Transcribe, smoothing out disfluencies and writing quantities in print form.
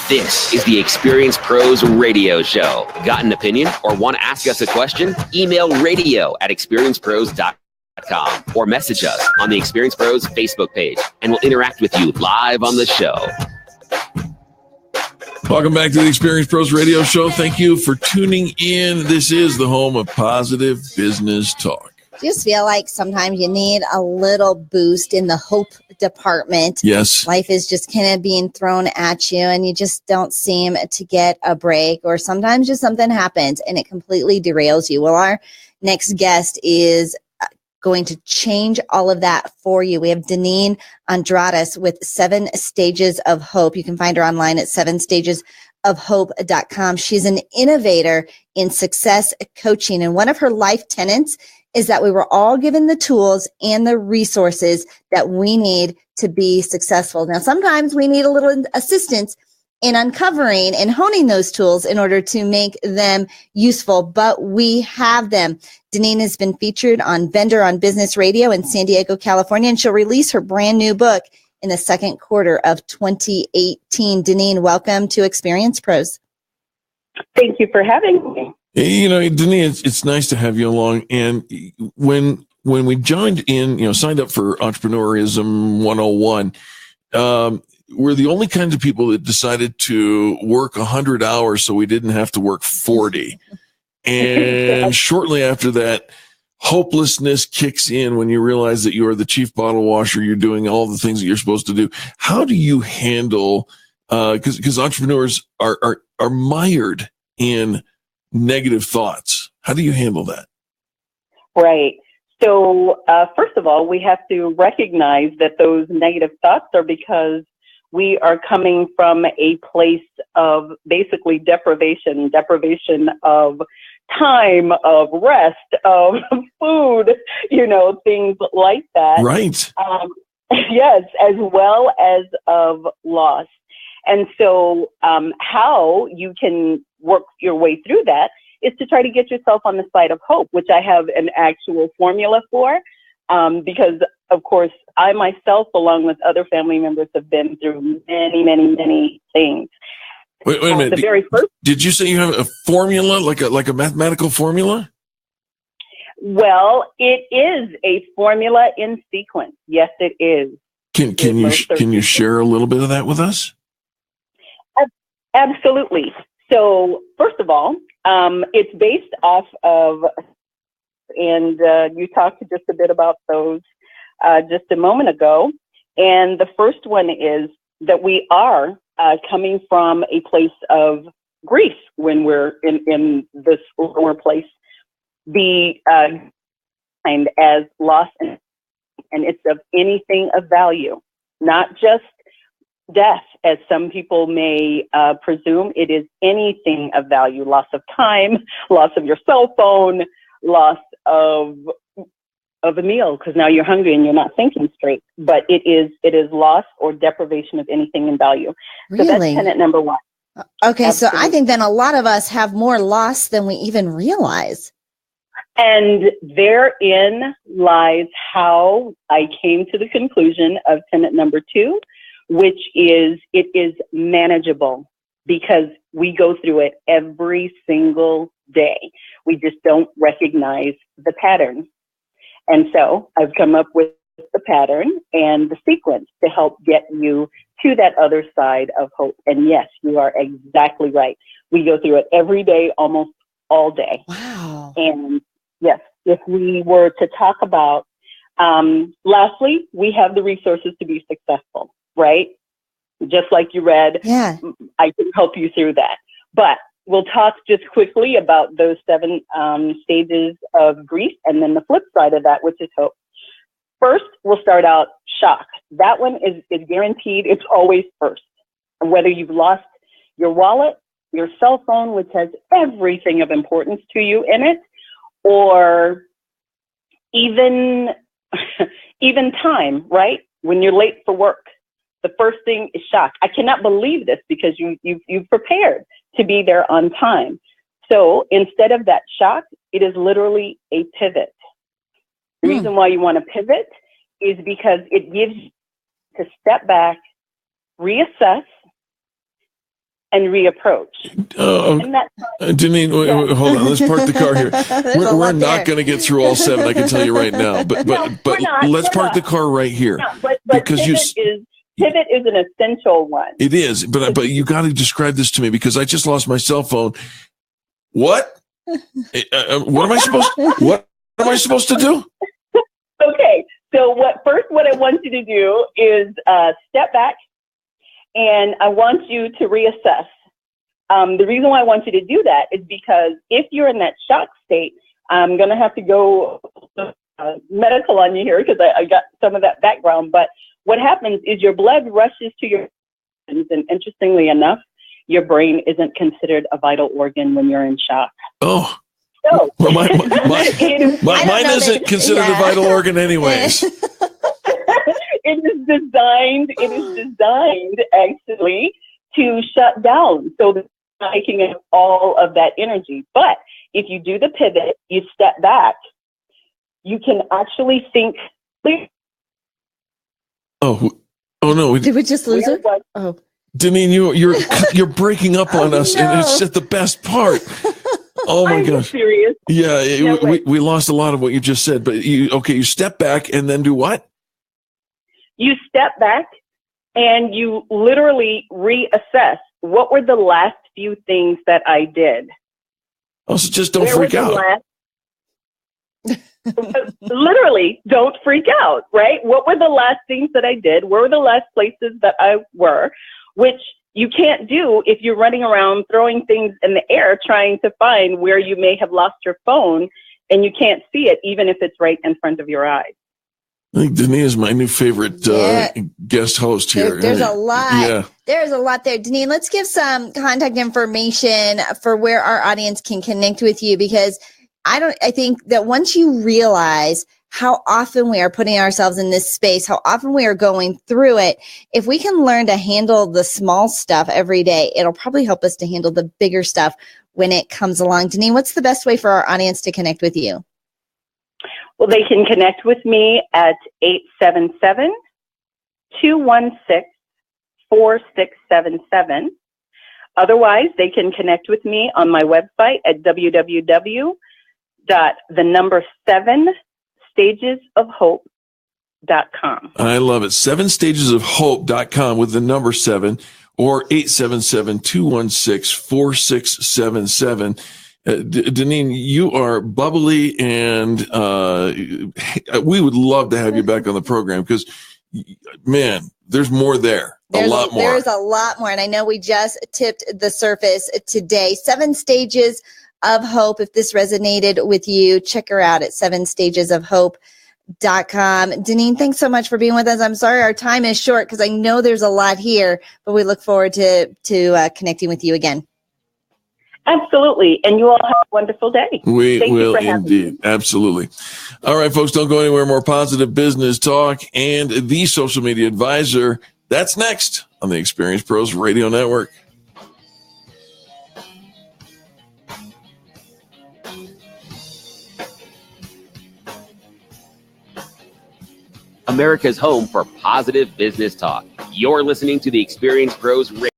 This is the Experience Pros Radio Show. Got an opinion or want to ask us a question? Email radio@experiencepros.com or message us on the Experience Pros Facebook page, and we'll interact with you live on the show. Welcome back to the Experience Pros Radio Show. Thank you for tuning in. This is the home of positive business talk. Do you just feel like sometimes you need a little boost in the hope department? Yes. Life is just kind of being thrown at you and you just don't seem to get a break, or sometimes just something happens and it completely derails you. Well, our next guest is going to change all of that for you. We have Deneen Andradas with 7 Stages of Hope. You can find her online at 7stagesofhope.com. She's an innovator in success coaching, and one of her life tenets is that we were all given the tools and the resources that we need to be successful. Now, sometimes we need a little assistance in uncovering and honing those tools in order to make them useful, but we have them. Deneen has been featured on Vendor on Business Radio in San Diego, California, and she'll release her brand new book in the second quarter of 2018. Deneen, welcome to Experience Pros. Thank you for having me. You know, Deneen, it's nice to have you along. And when we joined in, signed up for Entrepreneurism 101, we're the only kinds of people that decided to work 100 hours so we didn't have to work 40. And shortly after that, hopelessness kicks in when you realize that you are the chief bottle washer. You're doing all the things that you're supposed to do. How do you handle, because entrepreneurs are mired in negative thoughts. How do you handle that? Right. So first of all, we have to recognize that those negative thoughts are because we are coming from a place of basically deprivation of time, of rest, of food, things like that. Right. Yes, as well as of loss. And so how you can work your way through that is to try to get yourself on the side of hope, which I have an actual formula for, because, of course, I myself, along with other family members, have been through many, many, many things. Wait a minute. The very first, did you say you have a formula, like a mathematical formula? Well, it is a formula in sequence. Yes, it is. Can you share a little bit of that with us? Absolutely. So first of all, it's based off of, and you talked just a bit about those just a moment ago. And the first one is that we are coming from a place of grief when we're in this lower place. The and as loss, and it's of anything of value, not just death, as some people may presume. It is anything of value: loss of time, loss of your cell phone, loss of a meal because now you're hungry and you're not thinking straight. But it is loss or deprivation of anything in value. Really? So that's tenet number one. Okay, Absolutely. So I think then a lot of us have more loss than we even realize. And therein lies how I came to the conclusion of tenet number 2, which is it is manageable because we go through it every single day. We just don't recognize the pattern. And so I've come up with the pattern and the sequence to help get you to that other side of hope. And yes, you are exactly right. We go through it every day, almost all day. Wow. And yes, if we were to talk about, lastly, we have the resources to be successful, right? Just like you read, Yeah. I can help you through that. But we'll talk just quickly about those 7 stages of grief, and then the flip side of that, which is hope. First, we'll start out shock. That one is guaranteed. It's always first. And whether you've lost your wallet, your cell phone, which has everything of importance to you in it, or even time, right? When you're late for work, the first thing is shock. I cannot believe this because you've prepared to be there on time. So instead of that shock, it is literally a pivot. The reason why you want to pivot is because it gives you to step back, reassess, and reapproach. And that's Deneen, wait, hold on. Let's park the car here. We're not going to get through all 7. I can tell you right now. But let's park the car right here. No, but because pivot is an essential one. It is, but you got to describe this to me because I just lost my cell phone. What? What am I supposed to do? Okay, so what I want you to do is step back, and I want you to reassess. The reason why I want you to do that is because if you're in that shock state, I'm going to have to go medical on you here because I got some of that background. But what happens is your blood rushes to your brains, and interestingly enough, your brain isn't considered a vital organ when you're in shock. Oh. So, well, mine isn't considered a vital organ anyways. It is designed actually to shut down. So that taking in all of that energy. But if you do the pivot, you step back, you can actually think clearly. Oh no! Did we just lose her? Oh, Deneen, you're breaking up on us, and it's at the best part. Oh my gosh! Serious? Yeah, we lost a lot of what you just said. But you step back and then do what? You step back and you literally reassess. What were the last few things that I did? Oh, so just don't freak out. Literally, don't freak out, right? What were the last things that I did? Where were the last places that I were? Which you can't do if you're running around throwing things in the air trying to find where you may have lost your phone and you can't see it, even if it's right in front of your eyes. I think Deneen is my new favorite guest host here. There's a lot. Yeah. There's a lot there. Deneen, let's give some contact information for where our audience can connect with you, because I think that once you realize how often we are putting ourselves in this space, how often we are going through it, if we can learn to handle the small stuff every day, it'll probably help us to handle the bigger stuff when it comes along. Deneen, what's the best way for our audience to connect with you? Well, they can connect with me at 877-216-4677. Otherwise, they can connect with me on my website at www.7stagesofhope.com. I love it. 7stagesofhope.com with the number 7 or 877-216-4677. Deneen, you are bubbly, and we would love to have you back on the program because, man, there's more there. There's a lot more. There's a lot more, and I know we just tipped the surface today. 7 Stages of Hope. If this resonated with you, check her out at 7stagesofhope.com. Deneen, thanks so much for being with us. I'm sorry our time is short because I know there's a lot here, but we look forward to connecting with you again. Absolutely. And you all have a wonderful day. We will indeed. Absolutely. All right, folks, don't go anywhere. More positive business talk and the social media advisor. That's next on the Experience Pros Radio Network. America's home for positive business talk. You're listening to the Experience Pros Radio.